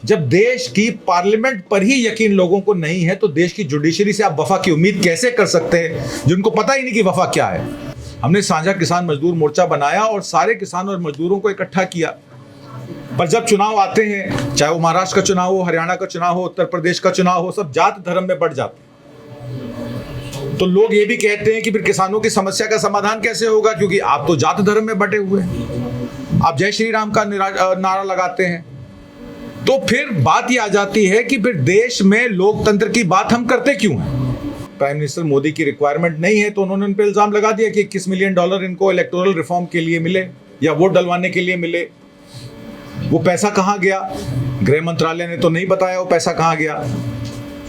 जब देश की पार्लियामेंट पर ही यकीन लोगों को नहीं है तो देश की जुडिशरी से आप वफा की उम्मीद कैसे कर सकते हैं, जिनको पता ही नहीं कि वफा क्या है। हमने साझा किसान मजदूर मोर्चा बनाया और सारे किसान और मजदूरों को इकट्ठा किया, पर जब चुनाव आते हैं, चाहे वो महाराष्ट्र का चुनाव हो, हरियाणा का चुनाव हो, उत्तर प्रदेश का चुनाव हो, सब जात धर्म में बढ़ जाते हैं। तो लोग ये भी कहते हैं कि फिर किसानों की समस्या का समाधान कैसे होगा, क्योंकि आप तो जात धर्म में बटे हुए हैं। आप जय श्री राम का नारा लगाते हैं। तो फिर बात ये आ जाती है कि फिर देश में लोकतंत्र की बात हम करते क्यों हैं। प्राइम मिनिस्टर मोदी की रिक्वायरमेंट नहीं है तो उन्होंने उन पर इल्जाम लगा दिया कि $21 मिलियन इनको इलेक्टोरल रिफॉर्म के लिए मिले या वोट डलवाने के लिए मिले। वो पैसा कहाँ गया, गृह मंत्रालय ने तो नहीं बताया वो पैसा कहाँ गया,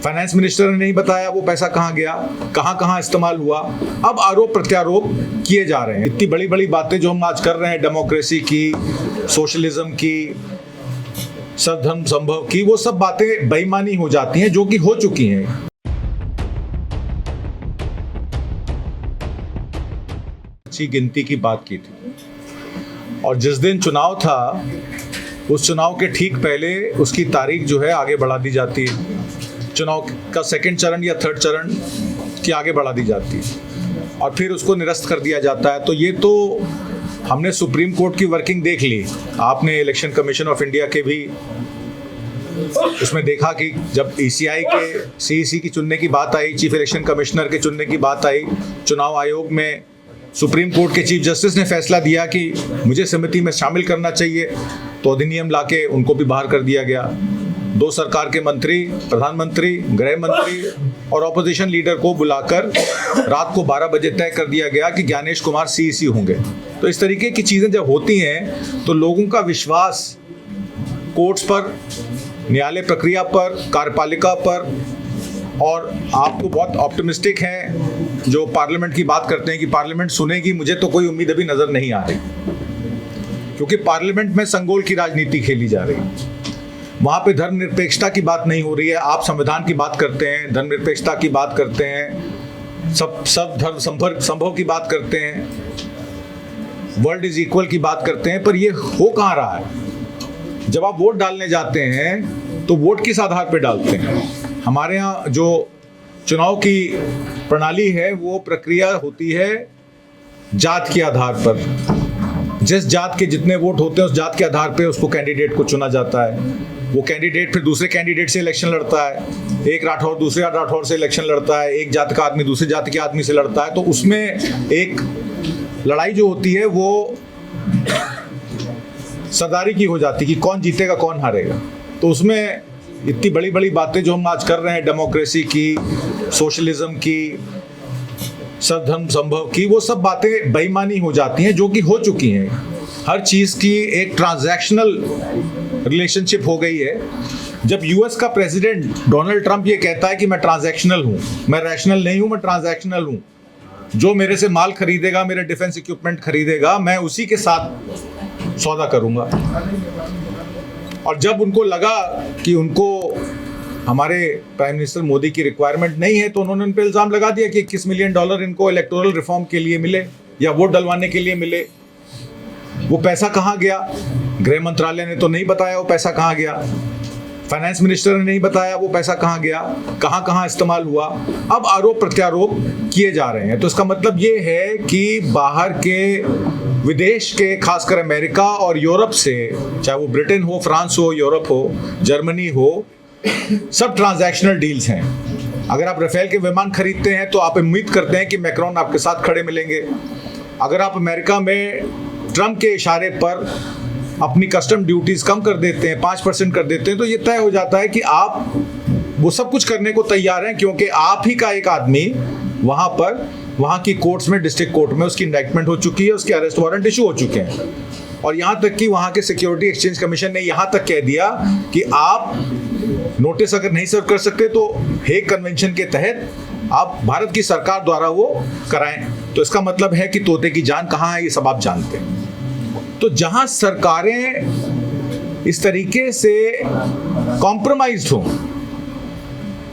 फाइनेंस मिनिस्टर ने नहीं बताया वो पैसा कहाँ गया, कहाँ कहाँ इस्तेमाल हुआ। अब आरोप प्रत्यारोप किए जा रहे हैं। इतनी बड़ी बड़ी बातें जो हम आज कर रहे हैं, डेमोक्रेसी की, सोशलिज्म की, सर्वधर्म संभव की, वो सब बातें बेईमानी हो जाती हैं जो कि हो चुकी हैं। अच्छी गिनती की बात की थी और जिस दिन चुनाव था उस चुनाव के ठीक पहले उसकी तारीख जो है आगे बढ़ा दी जाती है। चुनाव का सेकंड चरण या थर्ड चरण की आगे बढ़ा दी जाती है और फिर उसको निरस्त कर दिया जाता है। तो ये तो हमने सुप्रीम कोर्ट की वर्किंग देख ली, आपने इलेक्शन कमीशन ऑफ इंडिया के भी उसमें देखा कि जब ECI के CEC की चुनने की बात आई, चीफ इलेक्शन कमिश्नर के चुनने की बात आई, चुनाव आयोग में सुप्रीम कोर्ट के चीफ जस्टिस ने फैसला दिया कि मुझे समिति में शामिल करना चाहिए, तो अधिनियम लाके उनको भी बाहर कर दिया गया। 2 सरकार के मंत्री, प्रधानमंत्री, गृह मंत्री और ऑपोजिशन लीडर को बुलाकर रात को 12 बजे तय कर दिया गया कि ज्ञानेश कुमार CEC होंगे। तो इस तरीके की चीज़ें जब होती हैं तो लोगों का विश्वास कोर्ट्स पर, न्यायालय प्रक्रिया पर, कार्यपालिका पर, और आप तो बहुत ऑप्टिमिस्टिक हैं जो पार्लियामेंट की बात करते हैं कि पार्लियामेंट सुनेगी, मुझे तो कोई उम्मीद अभी नज़र नहीं आ रही, क्योंकि पार्लियामेंट में संगोल की राजनीति खेली जा रही है। वहाँ पे धर्मनिरपेक्षता की बात नहीं हो रही है। आप संविधान की बात करते हैं, धर्मनिरपेक्षता की बात करते हैं, सब धर्म संभव की बात करते हैं, वर्ल्ड इज इक्वल की बात करते हैं, पर ये हो कहाँ रहा है। जब आप वोट डालने जाते हैं तो वोट किस आधार पर डालते हैं। हमारे यहाँ जो चुनाव की प्रणाली है वो प्रक्रिया होती है जात के आधार पर। जिस जात के जितने वोट होते हैं उस जात के आधार पे उसको कैंडिडेट को चुना जाता है। वो कैंडिडेट फिर दूसरे कैंडिडेट से इलेक्शन लड़ता है, एक राठौर दूसरे राठौर से इलेक्शन लड़ता है, एक जात का आदमी दूसरे जात के आदमी से लड़ता है। तो उसमें एक लड़ाई जो होती है वो सरदारी की हो जाती है कि कौन जीतेगा कौन हारेगा। तो उसमें इतनी बड़ी बड़ी बातें जो हम आज कर रहे हैं, डेमोक्रेसी की, सोशलिज्म की, सर्वधर्म संभव की, वो सब बातें बेईमानी हो जाती हैं जो कि हो चुकी हैं। हर चीज़ की एक ट्रांजैक्शनल रिलेशनशिप हो गई है। जब US का प्रेसिडेंट डोनाल्ड ट्रंप ये कहता है कि मैं ट्रांजैक्शनल हूँ, मैं रैशनल नहीं हूँ, मैं ट्रांजैक्शनल हूँ, जो मेरे से माल खरीदेगा, मेरे डिफेंस इक्विपमेंट खरीदेगा, मैं उसी के साथ सौदा करूँगा। और जब उनको लगा कि उनको हमारे प्राइम मिनिस्टर मोदी की रिक्वायरमेंट नहीं है तो उन्होंने उन पर इल्ज़ाम लगा दिया कि $21 मिलियन इनको इलेक्टोरल रिफॉर्म के लिए मिले या वोट डलवाने के लिए मिले। वो पैसा कहाँ गया, गृह मंत्रालय ने तो नहीं बताया वो पैसा कहाँ गया, फाइनेंस मिनिस्टर ने नहीं बताया वो पैसा कहाँ गया, कहाँ कहाँ इस्तेमाल हुआ। अब आरोप प्रत्यारोप किए जा रहे हैं। तो इसका मतलब ये है कि बाहर के, विदेश के, खासकर अमेरिका और यूरोप से, चाहे वो ब्रिटेन हो, फ्रांस हो, यूरोप हो, जर्मनी हो, सब ट्रांजैक्शनल डील्स हैं। अगर आप राफेल के विमान खरीदते हैं तो आप उम्मीद करते हैं कि मैक्रोन आपके साथ खड़े मिलेंगे। अगर आप अमेरिका में ट्रंप के इशारे पर अपनी कस्टम ड्यूटीज कम कर देते हैं, 5% कर देते हैं, तो ये तय हो जाता है कि आप वो सब कुछ करने को तैयार हैं, क्योंकि आप ही का एक आदमी वहाँ पर, वहाँ की कोर्ट्स में, डिस्ट्रिक्ट कोर्ट में उसकी इंडाइटमेंट हो चुकी है, उसके अरेस्ट वारंट इशू हो चुके हैं। और यहाँ तक कि वहाँ के सिक्योरिटी एक्सचेंज कमीशन ने यहाँ तक कह दिया कि आप नोटिस अगर नहीं सर्व कर सकते तो हेग कन्वेंशन के तहत आप भारत की सरकार द्वारा वो कराएं। तो इसका मतलब है कि तोते की जान कहाँ है ये सब आप जानते हैं। तो जहाँ सरकारें इस तरीके से कॉम्प्रोमाइज्ड हों,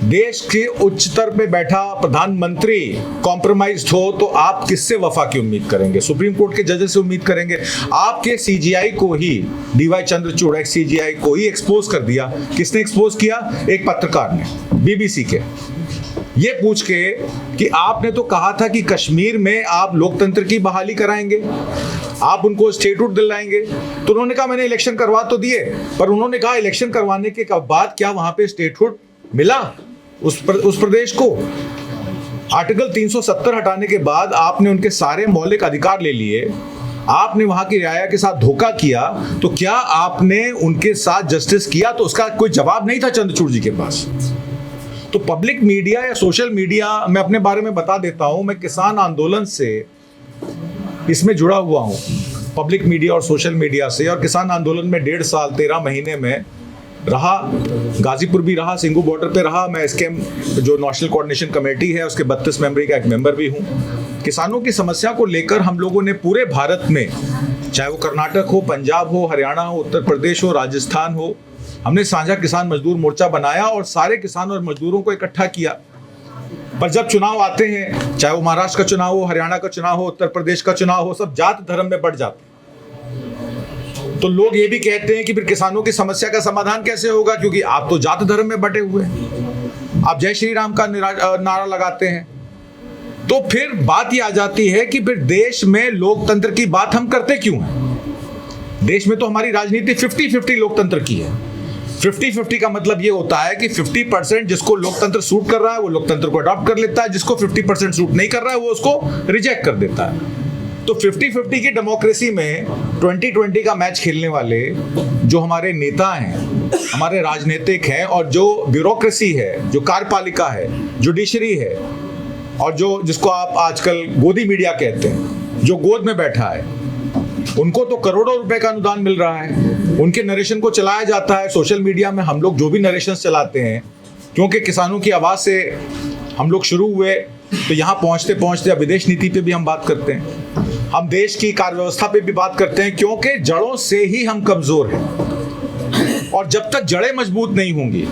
देश के उच्च स्तर पे बैठा प्रधानमंत्री कॉम्प्रोमाइज्ड हो तो आप किससे वफा की उम्मीद करेंगे? सुप्रीम कोर्ट के जजेस से उम्मीद करेंगे? आपके सीजीआई को ही, डीवाई चंद्रचूड़ एक्स सीजीआई को ही एक्सपोज कर दिया। किसने एक्सपोज किया? एक पत्रकार ने, बीबीसी के, ये पूछ के कि आपने तो कहा था कि कश्मीर में आप लोकतंत्र की बहाली कराएंगे, आप उनको स्टेटहुड दिलाएंगे। तो उन्होंने कहा मैंने इलेक्शन करवा तो दिए, पर उन्होंने कहा इलेक्शन करवाने के बाद क्या वहां पे स्टेटहुड मिला उस प्रदेश को? आर्टिकल 370 हटाने के बाद आपने उनके सारे मौलिक अधिकार ले लिए, आपने वहां की रियाया के साथ धोखा किया, तो क्या आपने उनके साथ जस्टिस किया? तो उसका कोई जवाब नहीं था चंद्रचूड़ जी के पास। तो पब्लिक मीडिया या सोशल मीडिया, मैं अपने बारे में बता देता हूं, मैं किसान आंदोलन से इसमें जुड़ा हुआ हूं, पब्लिक मीडिया और सोशल मीडिया से, और किसान आंदोलन में 1.5 साल 13 महीने में रहा, गाजीपुर भी रहा, सिंगू बॉर्डर पे रहा। मैं इसके जो नेशनल कोऑर्डिनेशन कमेटी है उसके 32 मेंबरी का एक मेंबर भी हूं। किसानों की समस्या को लेकर हम लोगों ने पूरे भारत में, चाहे वो कर्नाटक हो, पंजाब हो, हरियाणा हो, उत्तर प्रदेश हो, राजस्थान हो, हमने साझा किसान मजदूर मोर्चा बनाया और सारे किसान और मजदूरों को इकट्ठा किया। पर जब चुनाव आते हैं, चाहे वो महाराष्ट्र का चुनाव हो, हरियाणा का चुनाव हो, उत्तर प्रदेश का चुनाव हो, सब जात धर्म में बढ़ जाते हैं। तो लोग ये भी कहते हैं कि फिर किसानों की समस्या का समाधान कैसे होगा, क्योंकि आप तो जात धर्म में बटे हुए हैं, आप जय श्री राम का नारा लगाते हैं। तो फिर बात ये आ जाती है कि फिर देश में लोकतंत्र की बात हम करते क्यों हैं? देश में तो हमारी राजनीति 50-50 लोकतंत्र की है। 50-50 का मतलब ये होता है कि 50% जिसको लोकतंत्र सूट कर रहा है वो लोकतंत्र को अडॉप्ट कर लेता है, जिसको 50% सूट नहीं कर रहा है वो उसको रिजेक्ट कर देता है। तो 50-50 की डेमोक्रेसी में 2020 का मैच खेलने वाले जो हमारे नेता हैं, हमारे राजनीतिक हैं, और जो ब्यूरोक्रेसी है, जो कार्यपालिका है, जुडिशरी है, और जो जिसको आप आजकल गोदी मीडिया कहते हैं, जो गोद में बैठा है, उनको तो करोड़ों रुपए का अनुदान मिल रहा है, उनके नरेशन को चलाया जाता है। सोशल मीडिया में हम लोग जो भी नरेशन चलाते हैं, क्योंकि किसानों की आवाज़ से हम लोग शुरू हुए, तो यहाँ पहुँचते पहुँचते अब विदेश नीति पे भी हम बात करते हैं, हम देश की कार्य व्यवस्था पे भी बात करते हैं, क्योंकि जड़ों से ही हम कमज़ोर हैं, और जब तक जड़ें मजबूत नहीं होंगी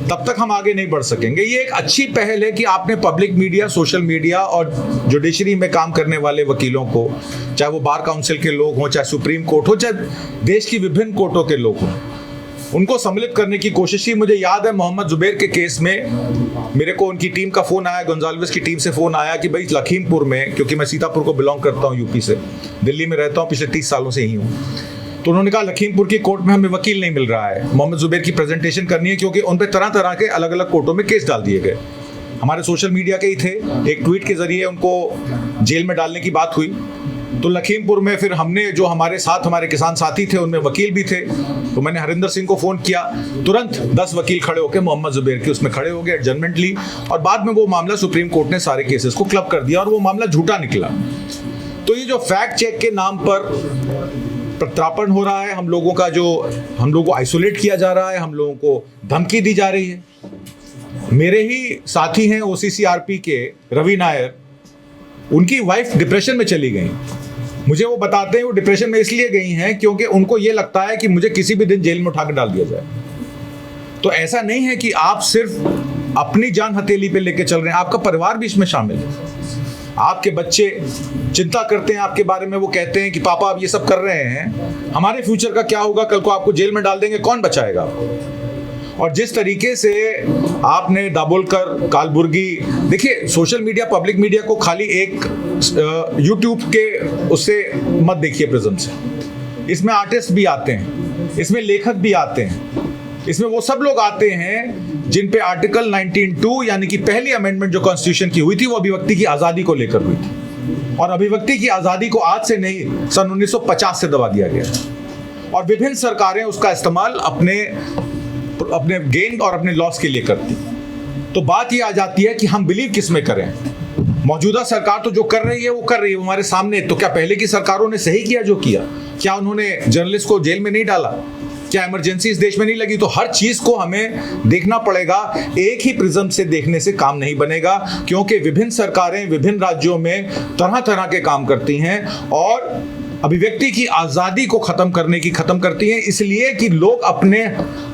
तब तक हम आगे नहीं बढ़ सकेंगे। ये एक अच्छी पहल है कि आपने पब्लिक मीडिया, सोशल मीडिया और जुडिशरी में काम करने वाले वकीलों को, चाहे वो बार काउंसिल के लोग हों, चाहे सुप्रीम कोर्ट हो, चाहे देश की विभिन्न कोर्टों के लोग हों, उनको सम्मिलित करने की कोशिश की। मुझे याद है मोहम्मद जुबैर के केस में मेरे को उनकी टीम का फ़ोन आया, गोंजाल्विस की टीम से फ़ोन आया कि भाई लखीमपुर में, क्योंकि मैं सीतापुर को बिलोंग करता हूँ, यूपी से, दिल्ली में रहता हूँ, पिछले 30 सालों से ही हूँ, तो उन्होंने कहा लखीमपुर की कोर्ट में हमें वकील नहीं मिल रहा है, मोहम्मद जुबैर की प्रेजेंटेशन करनी है, क्योंकि उन पर तरह तरह के अलग अलग कोर्टों में केस डाल दिए गए। हमारे सोशल मीडिया के ही थे, एक ट्वीट के जरिए उनको जेल में डालने की बात हुई। तो लखीमपुर में फिर हमने, जो हमारे साथ हमारे किसान साथी थे, उनमें वकील भी थे, तो मैंने हरिंदर सिंह को फ़ोन किया, तुरंत 10 वकील खड़े होकर मोहम्मद जुबैर के उसमें खड़े हो गए, एडजमेंट ली, और बाद में वो मामला सुप्रीम कोर्ट ने सारे केसेस को क्लब कर दिया और वो मामला झूठा निकला। तो ये जो फैक्ट चेक के नाम पर प्रत्यार्पण हो रहा है, हम लोगों का जो, हम लोगों को आइसोलेट किया जा रहा है, हम लोगों को धमकी दी जा रही है। मेरे ही साथी हैं OCCRP के रवि नायर, उनकी वाइफ डिप्रेशन में चली गई। मुझे वो बताते हैं वो डिप्रेशन में इसलिए गई हैं क्योंकि उनको ये लगता है कि मुझे किसी भी दिन जेल में उठा कर डाल दिया जाए। तो ऐसा नहीं है कि आप सिर्फ अपनी जान हथेली पे लेके चल रहे हैं, आपका परिवार भी इसमें शामिल है। आपके बच्चे चिंता करते हैं आपके बारे में, वो कहते हैं कि पापा आप ये सब कर रहे हैं, हमारे फ्यूचर का क्या होगा, कल को आपको जेल में डाल देंगे, कौन बचाएगा आपको? और जिस तरीके से आपने दाभोलकर, कालबुर्गी, देखिए सोशल मीडिया, पब्लिक मीडिया को खाली एक यूट्यूब के उससे मत देखिए प्रिज्म से, इसमें आर्टिस्ट भी आते हैं, इसमें लेखक भी आते हैं, इसमें वो सब लोग आते हैं जिन पे आर्टिकल 19(2) यानी कि पहली अमेंडमेंट जो कॉन्स्टिट्यूशन की हुई थी, वो अभिव्यक्ति की आज़ादी को लेकर हुई थी, और अभिव्यक्ति की आज़ादी को आज से नहीं, सन 1950 से दबा दिया गया, और विभिन्न सरकारें उसका इस्तेमाल अपने गेन और अपने लॉस के लिए करती। तो बात ये आ जाती है कि हम बिलीव किस में करें। मौजूदा सरकार तो जो कर रही है वो कर रही है, हमारे सामने। तो क्या पहले की सरकारों ने सही किया जो किया? क्या उन्होंने जर्नलिस्ट को जेल में नहीं डाला? क्या इमरजेंसी इस देश में नहीं लगी? तो हर चीज को हमें देखना पड़ेगा, एक ही प्रिज्म से देखने से काम नहीं बनेगा, क्योंकि विभिन्न सरकारें विभिन्न राज्यों में तरह तरह के काम करती हैं, और अभिव्यक्ति की आज़ादी को ख़त्म करती हैं, इसलिए कि लोग अपने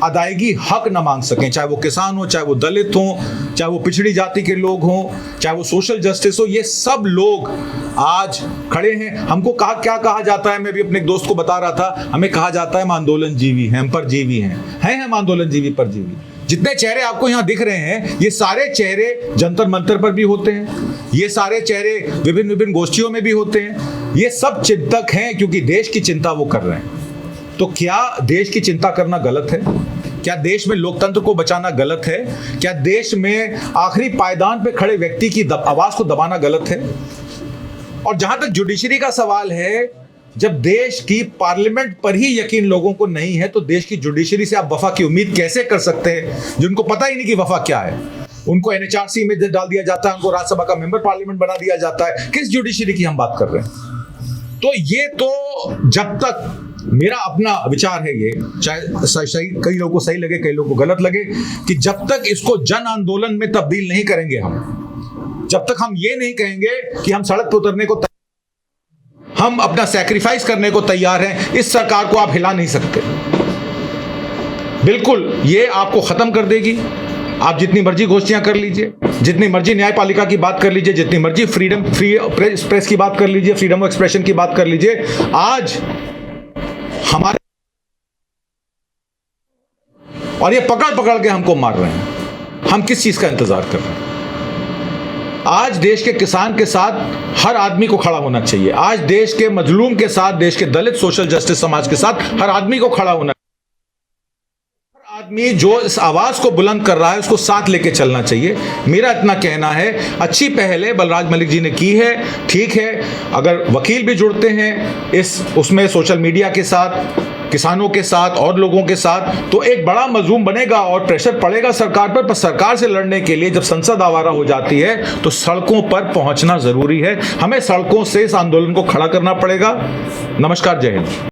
अदायगी हक न मांग सकें, चाहे वो किसान हो, चाहे वो दलित हो, चाहे वो पिछड़ी जाति के लोग हों, चाहे वो सोशल जस्टिस हो। ये सब लोग आज खड़े हैं। हमको क्या कहा जाता है, मैं भी अपने एक दोस्त को बता रहा था, हमें कहा जाता है हम आंदोलन जीवी हैं, हम परजीवी हैं हम आंदोलन जीवी परजीवी। जितने चेहरे आपको यहां दिख रहे हैं, ये सारे चेहरे जंतर मंतर पर भी होते हैं, ये सारे चेहरे विभिन्न गोष्ठियों में भी होते हैं। ये सब चिंतक हैं, क्योंकि देश की चिंता वो कर रहे हैं। तो क्या देश की चिंता करना गलत है? क्या देश में लोकतंत्र को बचाना गलत है? क्या देश में आखिरी पायदान पे खड़े व्यक्ति की आवाज को दबाना गलत है? और जहां तक जुडिशरी का सवाल है, जब देश की पार्लियामेंट पर ही यकीन लोगों को नहीं है, तो देश की जुडिशरी से आप वफा की उम्मीद कैसे कर सकते हैं, जिनको पता ही नहीं कि वफा क्या है? उनको NHRC में डाल दिया जाता है, उनको राज्यसभा का मेंबर पार्लियामेंट बना दिया जाता है। किस जुडिशरी की हम बात कर रहे हैं? तो ये तो जब तक, मेरा अपना विचार है ये, चाहे सही, कई लोगों को सही लगे, कई लोगों को गलत लगे, कि जब तक इसको जन आंदोलन में तब्दील नहीं करेंगे हम, जब तक हम ये नहीं कहेंगे कि हम सड़क पर उतरने को, हम अपना सैक्रिफाइस करने को तैयार हैं, इस सरकार को आप हिला नहीं सकते। बिल्कुल, ये आपको खत्म कर देगी। आप जितनी मर्जी गोष्ठियां कर लीजिए, जितनी मर्जी न्यायपालिका की बात कर लीजिए, जितनी मर्जी फ्री प्रेस की बात कर लीजिए, फ्रीडम ऑफ एक्सप्रेशन की बात कर लीजिए, आज हमारे, और ये पकड़ के हमको मार रहे हैं। हम किस चीज का इंतजार कर रहे हैं? आज देश के किसान के साथ हर आदमी को खड़ा होना चाहिए। आज देश के मजलूम के साथ, देश के दलित सोशल जस्टिस समाज के साथ हर आदमी को खड़ा होना, हर आदमी जो इस आवाज को बुलंद कर रहा है उसको साथ लेके चलना चाहिए। मेरा इतना कहना है, अच्छी पहले बलराज मलिक जी ने की है, ठीक है। अगर वकील भी जुड़ते हैं उसमें सोशल मीडिया के साथ, किसानों के साथ और लोगों के साथ, तो एक बड़ा मजमून बनेगा और प्रेशर पड़ेगा सरकार पर सरकार से लड़ने के लिए जब संसद आवारा हो जाती है तो सड़कों पर पहुंचना जरूरी है। हमें सड़कों से इस आंदोलन को खड़ा करना पड़ेगा। नमस्कार, जय हिंद।